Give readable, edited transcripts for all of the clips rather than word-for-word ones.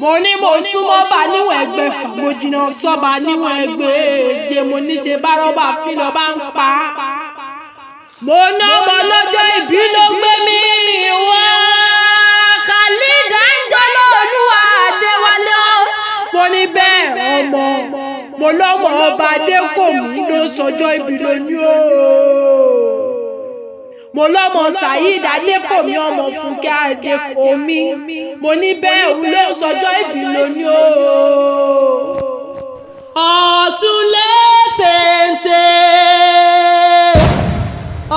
mo ní mo súnmọ́ bá níwọ̀n ẹgbẹ̀fà mo jìnnà sọ́ba níwọ̀n ẹgbẹ̀je mo ní ṣe bá rọ́bà fi lọ bá ń pa. mo ná ọmọ lọ́jọ́ ìbí ló gbé mi wá Khalid Anjola Olúwa Adéwálé mo ní bẹ́ẹ̀ ọmọ mo lọ́mọ ọba Adékòmí ló sọjọ́ ìbí lónìí o. mo lọ́mọ Saheed Adékòmí ọmọ Fúnkẹ́ Adékòmí mo ní bẹ́ẹ̀ òun ló sọjọ́ ìbí lónìí o. Ọ̀ṣun lé téńté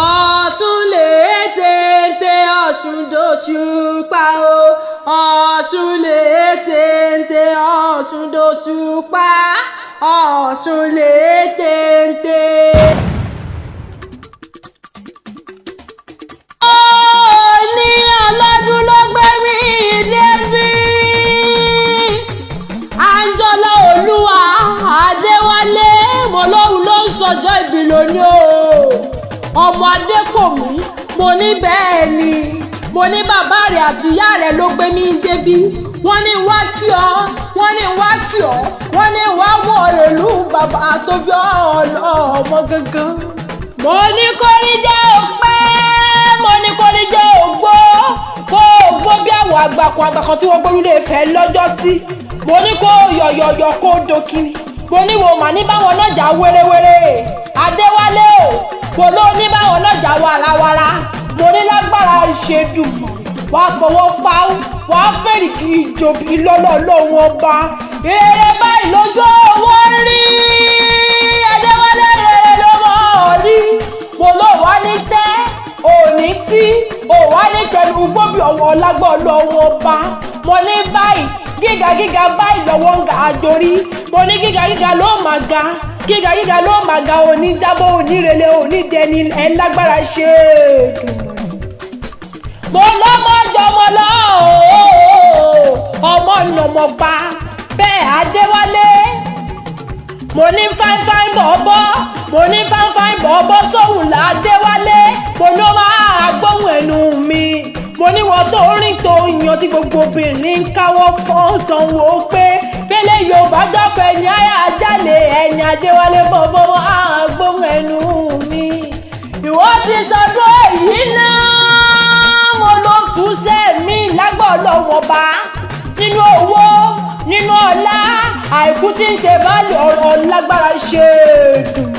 Ọ̀ṣun lé téńté Ọ̀ṣun dòṣùpá o. Ọ̀ṣun lé téńté Ọ̀ṣun dòṣùpá Ọ̀ṣun lé téńté. Ní ọlọ́dún ló gbé mi débi Anjola Olúwa Adéwálé mo lóhun ló ń sọjọ́ ìbí lónìí o. ọmọ Adékòmí mo ní bẹ́ẹ̀ ni mo ní bàbá rẹ̀ àti ìyá rẹ̀ ló gbé mi débi wọ́n ní wá kí ọ wọ́n ní wá kí ọ wọ́n ní wá wọ̀ rèlú bàbá tó bí ọmọ gangan. mo ní kó rí jẹ́ òpẹ́ mo ní kó ní jẹ́ ògbó kó ògbó bí àwọn àgbàkan tí wọ́n gbórúlé Ifẹ̀ lọ́jọ́ sí mo ní kó yọ̀yọ̀yọ̀ kó dókìrì mo ní wo mà ní báwọn náà jà wéréwéré Adéwálé o mo ló ní báwọn náà jà warawara mo ní lágbára ìṣèdùn wàá fọwọ́ pa wàá fèrè kí ìjòbí lọ́lọ́lọ́wọ́ ọba eré báyìí lójú owó rí Adéwálé rere ló mọ̀ rí mo ló wá ní tẹ́ òní tí ò wá ní tẹnu gbóbi ọ̀wọ́ lágbọ́ lọ́wọ́ ọba mo ní báyìí gíga báyìí lọ́wọ́ ń ga àjòrí mo ní gíga ló máa ga gíga ló máa ga òní jábọ́ òní rẹlẹ̀ òní dẹni ẹ̀ lágbára ṣe mo lọ́mọ jọmọ lọ ọmọ nàmọ pa bẹ́ẹ̀ Adéwálé mo ní fáin bọ̀ọ̀bọ̀ mo ní fáin bọ̀ọ̀bọ̀ sóhùn là Adéwálé mo ní ó máa gbóhùn ẹnu mi mo ní wọ́n tó rìn tó yan tí gbogbo obìnrin ń káwọ́ kan tán wò ó pé fẹ́lẹ́ Yorùbá dọ́pẹ́ ẹni àyà àjálè ẹni Adéwálé bọ̀ọ̀bọ̀ máa gbóhùn ẹnu mi ìwọ ti sọdún èyí náà mo ló tún ṣe mí lágbọ́dọ̀ wọn bá nínú owó nínú ọlá àìkú tí ń ṣe báàlì ọ̀rọ̀ lágbára ṣe dùn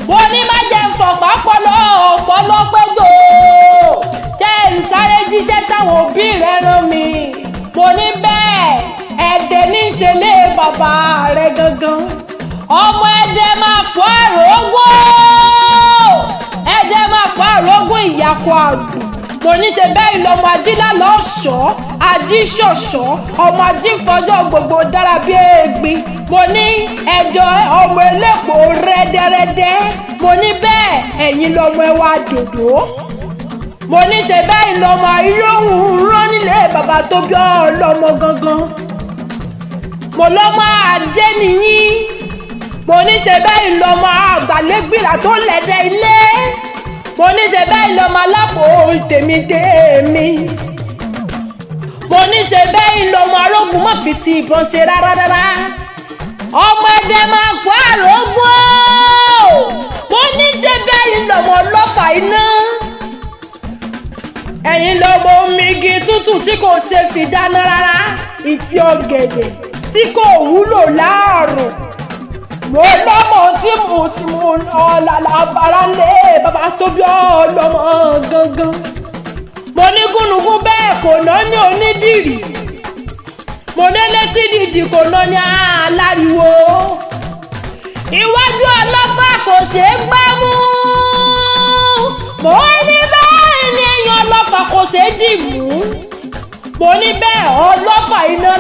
mo ní má jẹ́ ń fọ̀pá ọpọlọ péjọ jẹ́ ń sáré jíṣẹ́ táwọn òbí rẹ̀ rán mi mo ní bẹ́ẹ̀ ẹ̀dẹ̀ ní ìṣẹ̀lẹ̀ bàbá rẹ̀ gangan ọmọ ẹ̀dẹ̀ máa pọ̀ àrògbó ẹ̀dẹ̀ máa pọ̀ àrògbó ìyàkọ̀ àdùn mo ní ṣe bẹ́ẹ̀ lọ́mọ ajílá lọ́ṣọ́ ajíṣọ̀ṣọ́ ọmọ ajífọjọ́ gbogbo dára bí egbin mo ní ẹjọ́ ọmọ elépo rẹ́dẹ́rẹ́dẹ́ mo ní bẹ́ẹ̀ ẹ̀yin lọ́mọ ẹwà dòdò mo ní ṣe bẹ́ẹ̀ lọ́mọ ayélujára rán nílé bàbá tó bí ọlọ́mọ gangan mo lọ́mọ ajé nìyí mo ní ṣe bẹ́ẹ̀ lọ́mọ àgbàlégbìlà tó lẹ́dẹ̀ ilé mo ní ṣe bẹ́ẹ̀ lọ́mọ alápò tèmi mo ní ṣe bẹ́ẹ̀ lọ́mọ arógun mọ̀ fi ti ìbọn ṣe rárá ọmọ ẹ̀dẹ̀ máa kó àrógún mo ní ṣe bẹ́ẹ̀ lọ́mọ ọlọ́fà iná ẹ̀yin lọ́mọ omigi tútù tí kò ṣe fi dáná rárá ìtì ọ̀gẹ̀dẹ̀ tí kò wúlò láàrùn mo lọ́mọ tí mo ọ̀làlàbàrà lé bàbá tó bí ọlọ́mọ gangan mo ní gúnugún bẹ́ẹ̀ kò ná ní onídìrí mo ní létí dìdì kò ná ní aláriwo iwájú ọlọ́pàá kò ṣeé gbámú mo ní bẹ́ẹ̀ ni èèyàn ọlọ́pàá kò ṣeé dìmú mo ní bẹ́ẹ̀ ọlọ́pàá iná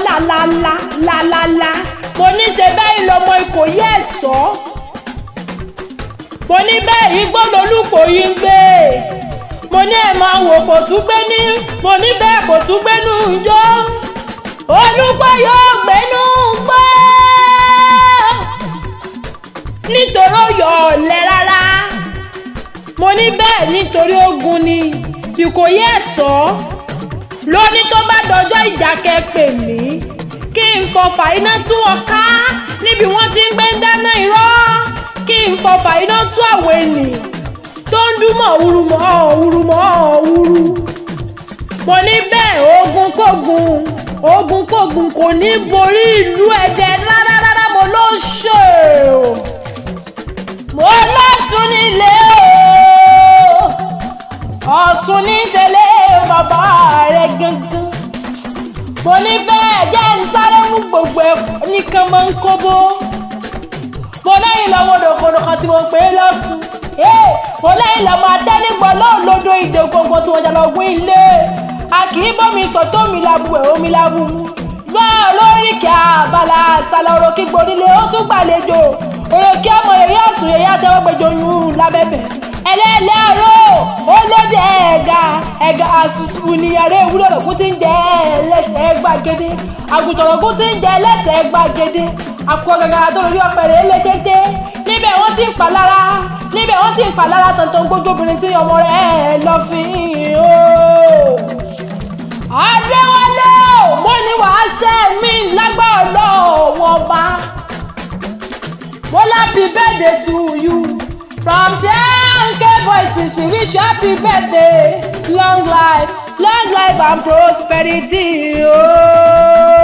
lálálá mo ní ṣe bẹ́ẹ̀ lọ́mọ Ìkòyí ẹ̀ṣọ́ mo ní bẹ́ẹ̀ igbó lolúkò yìí ń gbé mo ní ẹ̀ máa wò kò tún gbé ní mo ní bẹ́ẹ̀ kò tún gbénú yó olúgbọ́ yóò gbénú gbọ́ nítorí ó yọ ọ̀lẹ rárá mo ní bẹ́ẹ̀ nítorí ogun ni Ìkòyí ẹ̀ṣọ́ lóní tó bá dọjọ́ ìjà kẹ́ pè mí kí fọfà iná tú wọn ká níbi wọ́n ti ń gbé ń dáná irọ́ kí n fọfà iná tú àwọn ènìyàn tó ń dún mọ̀wúrú mọ̀wúrú mọ̀wúrú. mo ní bẹ́ẹ̀ ogun kógun kò ní borí ìlú Ẹdẹ rárá mo ló ṣe o. mo lọ́sùn nílé o Ọ̀ṣun ní ìṣẹ̀lẹ̀ bàbá rẹ̀ gangan. mo ní bẹ́ẹ̀ jẹ́ ń sáré mú gbogbo ẹ̀kọ́ nìkan máa ń kóbó. mo lẹ́yìn lọ́wọ́ òdòkòdò kan tí mo pè é lọ́sùn. mo lẹ́yìn lọ́mọ adẹ́nigbọ̀n náà lódò ìdè gbogbo tí wọ́n jà lọ́gbọ́n ilé. a kì í bómi sọ̀tọ́ omi labu ẹ̀ omi labu. gbọ́ lórí kí abala àṣàlọ̀ òròkì gbòdìlé ó tún gbàlejò. òròkì ọmọ yẹ̀yẹ́ Ọ̀ṣun yẹ̀yẹ́ àtẹwọ́gbẹ̀jọ yún lábẹ́bẹ̀. ẹlẹ́lẹ́ ọ̀rọ̀ ó lédè ẹ̀gà àṣùṣù ní yàrá ewúrẹ́ ọ̀rọ̀kú tí ń jẹ́ ẹlẹ́sẹ̀ gbàgede. àgùntàn ọ̀rọ̀kú tí ń jẹ́ ẹlẹ́sẹ̀ gbàgede. àpò gàgàrà tó lórí ọ̀pẹ̀rẹ̀ lé tètè. níbẹ̀ wọ́n ti ń pa lára tọ̀ntàn gbójú obìnrin tí ọmọ rẹ̀ lọ fi o. Adéwálé mo ní wàá ṣe mí lágbára lọ́wọ́ bá. mo lábí birthday to you from TNK Voices we wish you happy birthday long life and prosperity. Oh.